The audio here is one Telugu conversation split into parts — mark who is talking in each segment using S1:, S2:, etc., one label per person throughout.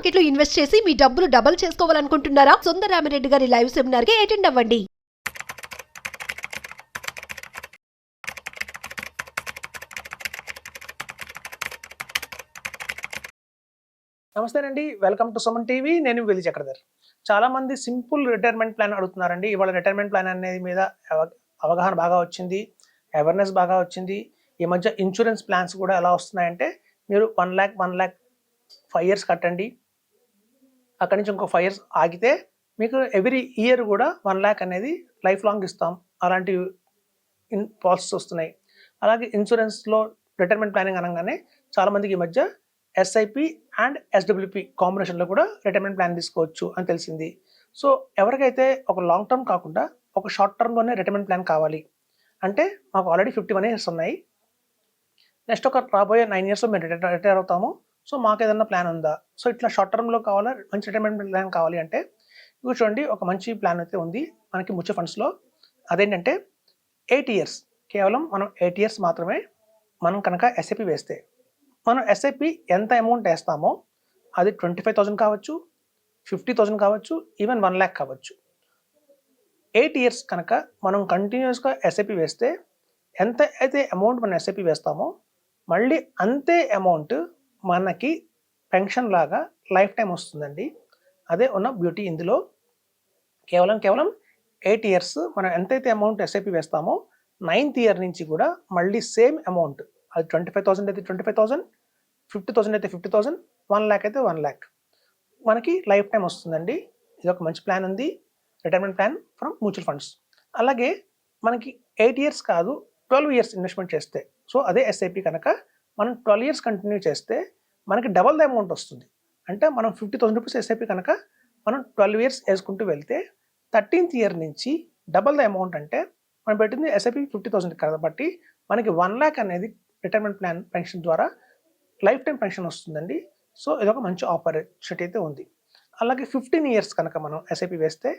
S1: మార్కెట్ లో ఇన్వెస్ట్ చేసి మీ డబ్బులు డబుల్ చేసుకోవాలనుకుంటున్నారా? సుందరరామిరెడ్డి గారి లైవ్ సెమినార్ కి అటెండ్ అవ్వండి.
S2: నమస్తేనండి, వెల్కమ్ టు సుమన్ టీవీ. నేను వెలి చక్రధర్. చాలా మంది సింపుల్ రిటైర్మెంట్ ప్లాన్ అడుగుతున్నారండి. ఇవాళ రిటైర్మెంట్ ప్లాన్ అనేది మీద అవగాహన బాగా వచ్చింది, అవేర్నెస్ బాగా వచ్చింది. ఈ మధ్య ఇన్సూరెన్స్ ప్లాన్స్ కూడా ఎలా వస్తున్నాయంటే, మీరు 1 lakh 5 years కట్టండి, అక్కడి నుంచి ఇంకో 5 years ఆగితే మీకు ఎవ్రీ ఇయర్ కూడా 1 lakh అనేది లైఫ్ లాంగ్ ఇస్తాం. అలాంటి పాలసీస్ వస్తున్నాయి. అలాగే ఇన్సూరెన్స్లో రిటైర్మెంట్ ప్లానింగ్ అనగానే చాలామందికి ఈ మధ్య ఎస్ఐపి అండ్ ఎస్డబ్ల్యూపి కాంబినేషన్లో కూడా రిటైర్మెంట్ ప్లాన్ తీసుకోవచ్చు అని తెలిసింది. సో ఎవరికైతే ఒక లాంగ్ టర్మ్ కాకుండా ఒక షార్ట్ టర్మ్లోనే రిటైర్మెంట్ ప్లాన్ కావాలి అంటే, మాకు ఆల్రెడీ 51 years ఉన్నాయి, నెక్స్ట్ ఒక రాబోయే 9 yearsలో మేము రిటైర్ అవుతాము, సో మాకు ఏదైనా ప్లాన్ ఉందా, సో ఇట్లా షార్ట్ టర్మ్లో కావాలా, మంచి రిటైర్మెంట్ ప్లాన్ కావాలి అంటే ఇవి చూడండి, ఒక మంచి ప్లాన్ అయితే ఉంది మనకి మ్యూచువల్ ఫండ్స్లో. అదేంటంటే 8 years, కేవలం మనం 8 years మాత్రమే మనం కనుక ఎస్ఐపి వేస్తే, మనం ఎస్ఐపి ఎంత అమౌంట్ వేస్తామో అది 25,000 కావచ్చు, 50,000 కావచ్చు, ఈవెన్ 1 lakh కావచ్చు. 8 years కనుక మనం కంటిన్యూస్గా ఎస్ఐపి వేస్తే ఎంత అయితే అమౌంట్ మనం ఎస్ఐపి వేస్తామో మళ్ళీ అంతే అమౌంట్ మనకి పెన్షన్ లాగా లైఫ్ టైం వస్తుందండి. అదే ఉన్న బ్యూటీ ఇందులో. కేవలం 8 years మనం ఎంతైతే అమౌంట్ ఎస్ఐపి వేస్తామో 9th year నుంచి కూడా మళ్ళీ సేమ్ అమౌంట్, అది 25,000 అయితే 25,000, 50,000 అయితే 50,000, 1 lakh అయితే 1 lakh మనకి లైఫ్ టైం వస్తుందండి. ఇది ఒక మంచి ప్లాన్ ఉంది, retirement plan from mutual funds. అలాగే మనకి 8 years కాదు, 12 years ఇన్వెస్ట్మెంట్ చేస్తే, సో అదే ఎస్ఐపి కనుక మనం 12 years కంటిన్యూ చేస్తే మనకి డబల్ ద అమౌంట్ వస్తుంది. అంటే మనం 50,000 రూపీస్ ఎస్ఐపి కనుక మనం 12 years వేసుకుంటూ వెళ్తే 13th year నుంచి డబల్ ద అమౌంట్, అంటే మనం పెట్టింది ఎస్ఐపి 50,000 కాబట్టి మనకి 1 lakh అనేది రిటైర్మెంట్ ప్లాన్ పెన్షన్ ద్వారా లైఫ్ టైం పెన్షన్ వస్తుందండి. సో ఇదొక మంచి ఆపర్చునిటీ అయితే ఉంది. అలాగే 15 years కనుక మనం ఎస్ఐపి వేస్తే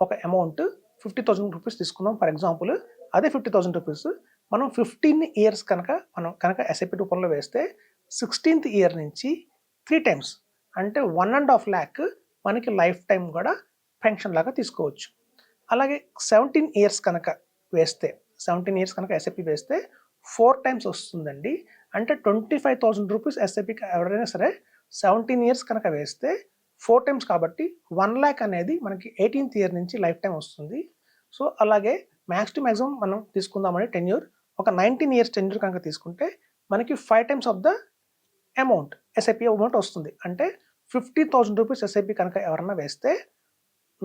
S2: ఒక అమౌంట్ 50,000 రూపీస్ తీసుకున్నాం ఫర్ ఎగ్జాంపుల్, అదే 50,000 రూపీస్ మనం 15 years కనుక ఎస్ఐపి రూపంలో వేస్తే 16th year నుంచి 3 times, అంటే 1.5 lakh మనకి లైఫ్ టైం కూడా పెన్షన్ లాగా తీసుకోవచ్చు. అలాగే 17 years కనుక వేస్తే, 17 years కనుక ఎస్ఐపి వేస్తే 4 times వస్తుందండి. అంటే 25,000 రూపీస్ ఎస్ఐపికి ఎవరైనా సరే 17 years కనుక వేస్తే 4 times కాబట్టి 1 lakh అనేది మనకి 18th year నుంచి లైఫ్ టైం వస్తుంది. సో అలాగే మ్యాక్స్ టు మ్యాక్సిమం మనం తీసుకుందామని టెన్యూర్, ఒక 19 years టెన్యూర్ కనుక తీసుకుంటే మనకి 5 times of the amount SIP amount వస్తుంది. అంటే 50,000 రూపీస్ ఎస్ఐపి కనుక ఎవరన్నా వేస్తే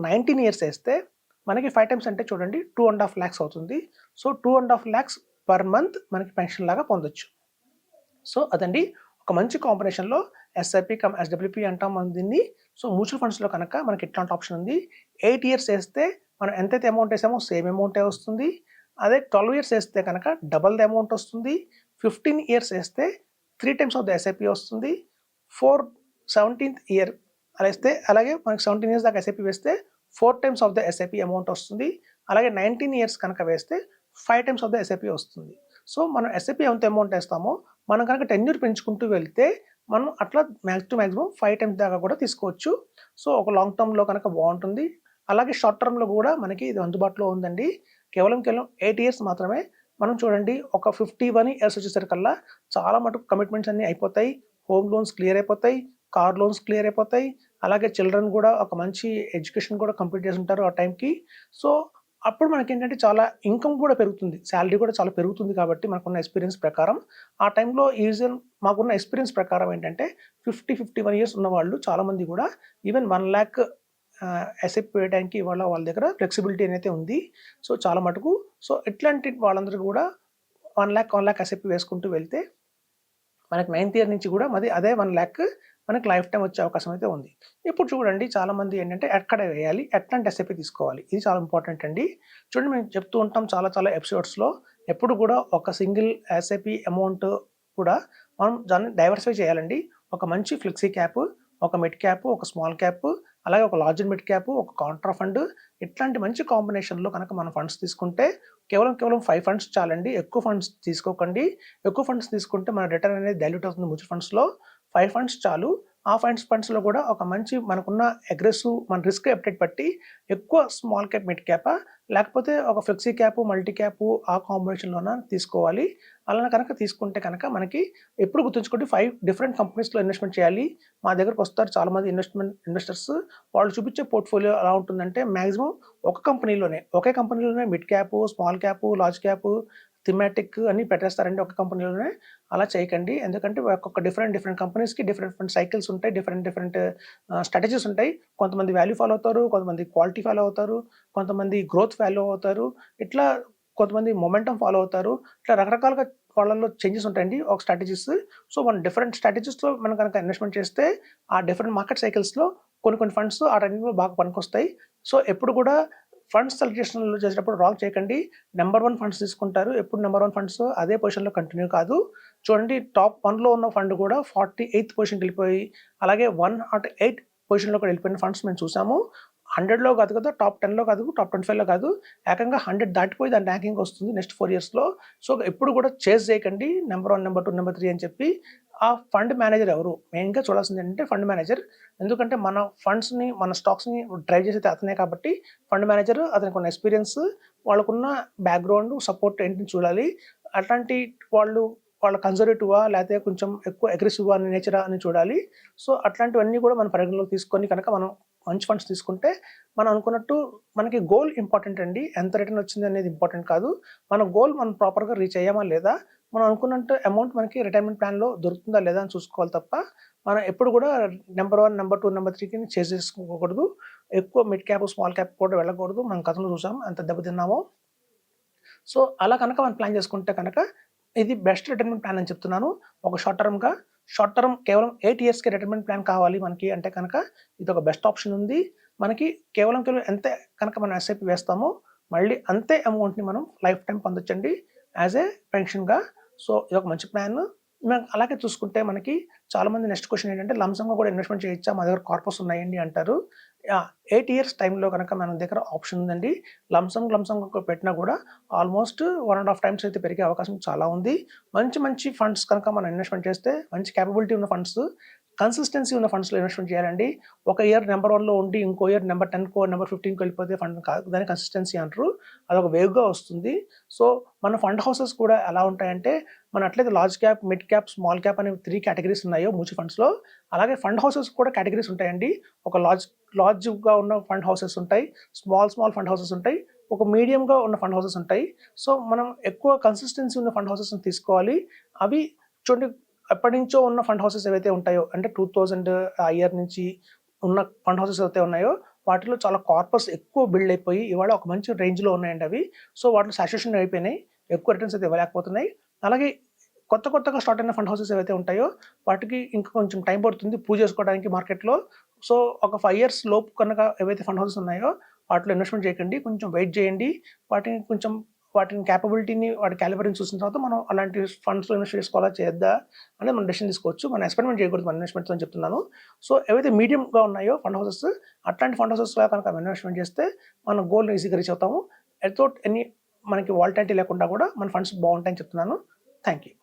S2: 19 years వేస్తే మనకి 5 times అంటే చూడండి 2.5 lakhs అవుతుంది. సో 2.5 lakhs పర్ మంత్ మనకి పెన్షన్ లాగా పొందొచ్చు. సో అదండి ఒక మంచి కాంబినేషన్లో ఎస్ఐపి కమ్ ఎస్డబ్ల్యూపి అంటాం మనం దీన్ని. సో మ్యూచువల్ ఫండ్స్లో కనుక మనకి ఇట్లాంటి ఆప్షన్ ఉంది. 8 years వేస్తే మనం ఎంతైతే అమౌంట్ వేసామో సేమ్ అమౌంటే వస్తుంది. అదే 12 years వేస్తే కనుక డబల్ ద అమౌంట్ వస్తుంది. 15 years వేస్తే 3 times ఆఫ్ ద ఎస్ఐపి వస్తుంది. 17th year వేస్తే, అలాగే మనకి 17 years దాకా ఎస్ఐపి వేస్తే 4 times of the SIP amount వస్తుంది. అలాగే 19 years కనుక వేస్తే 5 times ఆఫ్ ద ఎస్ఐపి వస్తుంది. సో మనం ఎస్ఐపి ఎంత అమౌంట్ వేస్తామో మనం కనుక టెన్యూర్ పెంచుకుంటూ వెళ్తే మనం అట్లా మ్యాక్స్ టు మ్యాక్సిమం 5 times దాకా కూడా తీసుకోవచ్చు. సో ఒక లాంగ్ టర్మ్లో కనుక బాగుంటుంది. అలాగే షార్ట్ టర్మ్లో కూడా మనకి ఇది అందుబాటులో ఉందండి. కేవలం 8 years మాత్రమే. మనం చూడండి, ఒక 51 years వచ్చేసరికల్లా చాలా మటుకు కమిట్మెంట్స్ అన్నీ అయిపోతాయి. హోమ్ లోన్స్ క్లియర్ అయిపోతాయి, కార్ లోన్స్ క్లియర్ అయిపోతాయి. అలాగే చిల్డ్రన్ కూడా ఒక మంచి ఎడ్యుకేషన్ కూడా కంప్లీట్ చేసి ఉంటారు ఆ టైంకి. సో అప్పుడు మనకేంటంటే చాలా ఇన్కమ్ కూడా పెరుగుతుంది, శాలరీ కూడా చాలా పెరుగుతుంది. కాబట్టి మనకున్న ఎక్స్పీరియన్స్ ప్రకారం ఆ టైంలో మాకున్న ఎక్స్పీరియన్స్ ప్రకారం ఏంటంటే 51 years ఉన్న వాళ్ళు చాలామంది కూడా ఈవెన్ 1 lakh ఎస్ఐపి వేయడానికి వాళ్ళ దగ్గర ఫ్లెక్సిబిలిటీ అనేది ఉంది. సో చాలా మటుకు, సో ఇట్లాంటి వాళ్ళందరూ కూడా 1 lakh ఎస్ఐపి వేసుకుంటూ వెళ్తే మనకి 9th year నుంచి కూడా అదే 1 lakh మనకి లైఫ్ టైం వచ్చే అవకాశం అయితే ఉంది. ఇప్పుడు చూడండి, చాలామంది ఏంటంటే ఎక్కడ వేయాలి, ఎట్లాంటి ఎస్ఐపి తీసుకోవాలి, ఇది చాలా ఇంపార్టెంట్ అండి. చూడండి, మేము చెప్తూ ఉంటాం చాలా ఎపిసోడ్స్లో, ఎప్పుడు కూడా ఒక సింగిల్ ఎస్ఐపి అమౌంట్ కూడా మనం దాన్ని డైవర్సిఫై చేయాలండి. ఒక మంచి ఫ్లెక్సీ క్యాప్, ఒక మిడ్ క్యాప్, ఒక స్మాల్ క్యాప్, అలాగే ఒక లార్జ్ మిడ్ క్యాప్, ఒక కాంట్రా ఫండ్, ఇట్లాంటి మంచి కాంబినేషన్లో కనుక మనం ఫండ్స్ తీసుకుంటే కేవలం 5 funds చాలండి. ఎక్కువ ఫండ్స్ తీసుకోకండి. ఎక్కువ ఫండ్స్ తీసుకుంటే మన రిటర్న్ అనేది డైల్యూట్ అవుతుంది మ్యూచువల్ ఫండ్స్లో. 5 funds చాలు. ఆ ఫండ్స్లో కూడా ఒక మంచి మనకున్న అగ్రెసివ్ మన రిస్క్ అప్డేట్ బట్టి ఎక్కువ స్మాల్ క్యాప్, మిడ్ క్యాపా లేకపోతే ఒక ఫ్లెక్సీ క్యాప్, మల్టీ క్యాప్ ఆ కాంబినేషన్లోన తీసుకోవాలి. అలా కనుక తీసుకుంటే కనుక మనకి ఎప్పుడు గుర్తుంచుకోండి 5 డిఫరెంట్ కంపెనీస్‌లో ఇన్వెస్ట్‌మెంట్ చేయాలి. మా దగ్గరకు వస్తారు చాలామంది ఇన్వెస్టర్స్. వాళ్ళు చూపించే పోర్ట్‌ఫోలియో ఎలా ఉంటుందంటే మాక్సిమం ఒకే కంపెనీలోనే mid cap, small cap, large cap, thematic అన్నీ పెట్టేస్తారండి ఒక కంపెనీలోనే. అలా చేయకండి. ఎందుకంటే ఒక్కొక్క డిఫరెంట్ కంపెనీస్‌కి డిఫరెంట్ సైకిల్స్ ఉంటాయి. డిఫరెంట్ స్ట్రాటజీస్ ఉంటాయి. కొంతమంది వాల్యూ ఫాలో అవుతారు. కొంతమంది క్వాలిటీ ఫాలో అవుతారు. కొంతమంది గ్రోత్ ఫాలో అవుతారు. ఇట్లా కొంతమంది మొమెంటమ్ ఫాలో అవుతారు. ఇట్లా రకరకాలుగా వాళ్ళలో చేంజెస్ ఉంటాయండి ఒక స్ట్రాటజీస్. సో, మనం డిఫరెంట్ స్ట్రాటజీస్‌లో మనం కనుక ఇన్వెస్ట్‌మెంట్ చేస్తే ఆ డిఫరెంట్ మార్కెట్ సైకిల్స్‌లో కొన్ని ఫండ్స్ ఆ టైంలో బాగా పనికొస్తాయి. సో, ఎప్పుడు కూడా ఫండ్స్ సెలెక్షన్‌లో చేసేటప్పుడు రాంగ్ చేయకండి. నంబర్ 1 ఫండ్స్ తీసుకుంటారు. ఎప్పుడు నంబర్ 1 ఫండ్స్ అదే పొజిషన్‌లో కంటిన్యూ కాదు. చూడండి టాప్ 1లో ఉన్న ఫండ్ కూడా 48థ్ పొజిషన్‌కి వెళ్ళిపోయి, అలాగే 108 పొజిషన్‌లో కూడా వెళ్ళిపోయిన ఫండ్స్ మేము చూసాము. 100లో కాదు కదా, టాప్ 10లో కాదు, టాప్ 25లో కాదు. ఏకంగా 100 దాటిపోయి దాని ర్యాంకింగ్ వస్తుంది నెక్స్ట్ 4 ఇయర్స్‌లో. సో, ఎప్పుడు కూడా చేజ్ చేయకండి. నంబర్ 1, నంబర్ 2, నంబర్ 3 అని చెప్పి. ఆ ఫండ్ మేనేజర్ ఎవరు? మెయిన్‌గా చూడాల్సింది ఏంటంటే ఫండ్ మేనేజర్. ఎందుకంటే మన ఫండ్స్‌ని, మన స్టాక్స్‌ని డ్రైవ్ చేసేది అతనే కాబట్టి ఫండ్ మేనేజర్ అతనికి ఉన్న ఎక్స్‌పీరియన్స్, వాళ్ళకున్న బ్యాక్‌గ్రౌండ్, సపోర్ట్ ఏంటి చూడాలి. అట్లాంటి వాళ్ళ కన్జర్వేటివా లేకపోతే కొంచెం ఎక్కువ అగ్రెసివ్‌గా నేచరా అని చూడాలి. సో, అట్లాంటివన్నీ కూడా మనం పరిగణలోకి తీసుకొని కనుక మనం మంచి ఫండ్స్ తీసుకుంటే మనం అనుకున్నట్టు మనకి గోల్ ఇంపార్టెంట్ అండి. ఎంత రిటర్న్ వచ్చింది అనేది ఇంపార్టెంట్ కాదు. మన గోల్ మనం ప్రాపర్‌గా రీచ్ అయ్యామా లేదా? మనం అనుకున్నట్టు అమౌంట్ మనకి రిటైర్మెంట్ ప్లాన్‌లో దొరుకుతుందా లేదా అని చూసుకోవాలి తప్ప, మనం ఎప్పుడు కూడా నంబర్ 1, నంబర్ 2, నంబర్ 3కి చేజ్ చేసుకోకూడదు. ఎక్కువ మిడ్ క్యాప్, స్మాల్ క్యాప్ కూడా వెళ్ళకూడదు. మనం గతంలో చూసాం ఎంత దెబ్బతిన్నామో. సో, అలా కనుక మనం ప్లాన్ చేసుకుంటే కనుక ఇది బెస్ట్ రిటైర్మెంట్ ప్లాన్ అని చెప్తున్నాను. ఒక షార్ట్ టర్మ్ కేవలం 8 ఇయర్స్‌కి రిటైర్మెంట్ ప్లాన్ కావాలి మనకి అంటే కనుక ఇదొక బెస్ట్ ఆప్షన్ ఉంది. మనకి కేవలం ఎంత కనుక మనం ఎస్ఐపి వేస్తామో మళ్ళీ అంతే అమౌంట్‌ని మనం లైఫ్ టైమ్ పొందొచ్చండి యాస్ ఏ పెన్షన్‌గా. సో, ఇదొక మంచి ప్లాన్. అలాగే చూసుకుంటే మనకి చాలామంది నెక్స్ట్ క్వెషన్ ఏంటంటే లంసమ్‌గా కూడా ఇన్వెస్ట్‌మెంట్ చేయొచ్చా? మా దగ్గర కార్పస్ ఉన్నాయండి అంటారు. 8 ఇయర్స్ టైమ్‌లో కనుక మన దగ్గర ఆప్షన్ ఉందండి. లంసమ్‌గా పెట్టినా కూడా ఆల్మోస్ట్ 1 ½ టైమ్స్ అయితే పెరిగే అవకాశం చాలా ఉంది. మంచి ఫండ్స్ కనుక మనం ఇన్వెస్ట్‌మెంట్ చేస్తే మంచి కేపబిలిటీ ఉన్న ఫండ్స్, కన్సిస్టెన్సీ ఉన్న ఫండ్స్‌లో ఇన్వెస్ట్‌మెంట్ చేయాలండి. ఒక ఇయర్ నంబర్ 1లో ఉండి ఇంకో ఇయర్ నంబర్ 10కో, నంబర్ 15కో వెళ్ళిపోతే ఫండ్ కాదు. దాన్ని కన్సిస్టెన్సీ అంటారు. అదొక వేవ్‌గా వస్తుంది. సో, మన ఫండ్ హౌసెస్ కూడా ఎలా ఉంటాయంటే మనం ఎట్లయితే large cap, mid cap, small cap అనే 3 కేటగిరీస్ ఉన్నాయో మ్యూచువల్ ఫండ్స్‌లో, అలాగే ఫండ్ హౌసెస్ కూడా కేటగిరీస్ ఉంటాయండి. ఒక లార్జ్‌గా ఉన్న ఫండ్ హౌసెస్ ఉంటాయి. స్మాల్ ఫండ్ హౌసెస్ ఉంటాయి. ఒక మీడియంగా ఉన్న ఫండ్ హౌసెస్ ఉంటాయి. సో, మనం ఎక్కువ కన్సిస్టెన్సీ ఉన్న ఫండ్ హౌసెస్‌ని తీసుకోవాలి. అవి చూడండి ఎప్పటినుంచో ఉన్న ఫండ్ హౌసెస్ ఏవైతే ఉంటాయో అంటే 2000 ఆ ఇయర్ నుంచి ఉన్న ఫండ్ హౌసెస్ ఏవైతే ఉన్నాయో వాటిలో చాలా కార్పస్ ఎక్కువ బిల్డ్ అయిపోయి ఇవాళ ఒక మంచి రేంజ్‌లో ఉన్నాయండి అవి. సో, వాటిలో సాచురేషన్ అయిపోయినాయి. ఎక్కువ రిటర్న్స్ అయితే ఇవ్వలేకపోతున్నాయి. అలాగే కొత్తగా స్టార్ట్ అయిన ఫండ్ హౌసెస్ ఏవైతే ఉంటాయో వాటికి ఇంకా కొంచెం టైం పడుతుంది ప్రూవ్ చేసుకోవడానికి మార్కెట్‌లో. సో, ఒక 5 ఇయర్స్ లోపు కనుక ఏవైతే ఫండ్ హౌసెస్ ఉన్నాయో వాటిలో ఇన్వెస్ట్‌మెంట్ చేయకండి. కొంచెం వెయిట్ చేయండి. వాటిని కేపబిలిటీని, వాటి కాలిబర్‌ని చూసిన తర్వాత మనం అలాంటి ఫండ్స్‌లో ఇన్వెస్ట్ చేసుకోవాలా చేయొద్దా అనేది మనం డెసిషన్ తీసుకోవచ్చు. మనం ఎక్స్‌పెరిమెంట్ చేయకూడదు మన ఇన్వెస్ట్‌మెంట్‌తో అని చెప్తున్నాను. సో, ఏవైతే మీడియంగా ఉన్నాయో ఫండ్ హౌసెస్ అట్లాంటి ఫండ్ హౌసెస్‌లో కనుక ఇన్వెస్ట్‌మెంట్ చేస్తే మన గోల్‌ని ఈజీగా రీచ్ అవుతాము. వితౌట్ ఎనీ మనకి వాలటిలిటీ లేకుండా కూడా మన ఫండ్స్ బాగుంటాయని చెప్తున్నాను. Thank you.